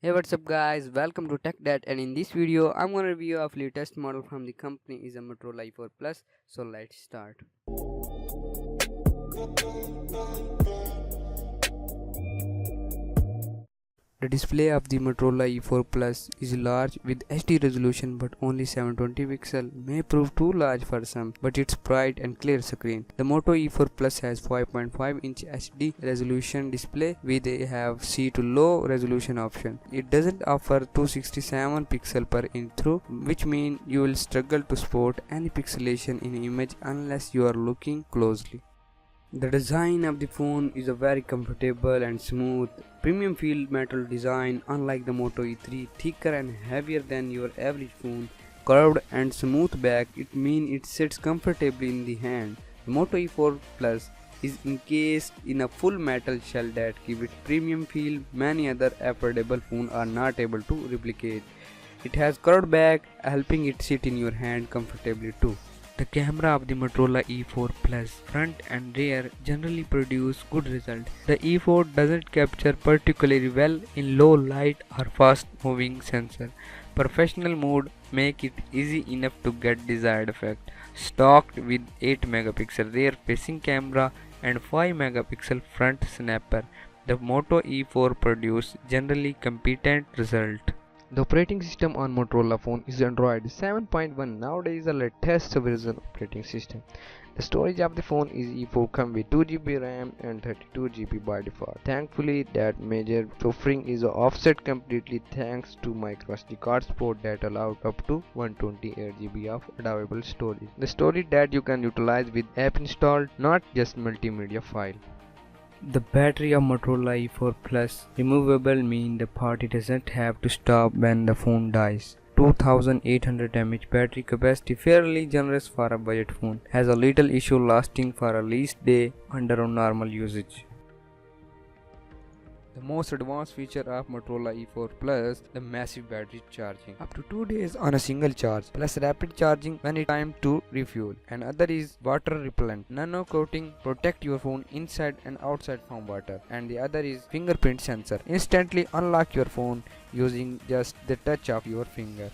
Hey, what's up guys, welcome to TechDat, and in this video I'm gonna review of latest model from the company is a Motorola E4 Plus. So let's start. The display of the Motorola E4 Plus is large with HD resolution, but only 720 pixel may prove too large for some, but it's bright and clear screen. The Moto E4 Plus has 5.5-inch HD resolution display with a have C to low resolution option. It doesn't offer 267 pixel per inch through, which means you will struggle to spot any pixelation in image unless you are looking closely. The design of the phone is a very comfortable and smooth, premium feel metal design unlike the Moto E3, thicker and heavier than your average phone, curved and smooth back, it means it sits comfortably in the hand. The Moto E4 Plus is encased in a full metal shell that gives it premium feel many other affordable phones are not able to replicate. It has curved back, helping it sit in your hand comfortably too. The camera of the Motorola E4 Plus front and rear generally produce good results. The E4 doesn't capture particularly well in low light or fast moving sensor. Professional mode make it easy enough to get desired effect. Stocked with 8 megapixel rear facing camera and 5 megapixel front snapper, the Moto E4 produce generally competent result. The operating system on Motorola phone is Android 7.1, nowadays the latest version operating system. The storage of the phone is E4 come with 2 GB RAM and 32 GB by default. Thankfully, that major suffering is offset completely thanks to microSD card support that allowed up to 128 GB of adaptable storage. The storage that you can utilize with app installed, not just multimedia file. The battery of Motorola E4 Plus removable mean the party doesn't have to stop when the phone dies. 2800 mAh battery capacity, fairly generous for a budget phone, has a little issue lasting for at least day under normal usage. The most advanced feature of Motorola E4 Plus, the massive battery charging. Up to 2 days on a single charge, plus rapid charging when it's time to refuel. And other is water repellent. Nano coating protect your phone inside and outside from water. And the other is fingerprint sensor. Instantly unlock your phone using just the touch of your finger.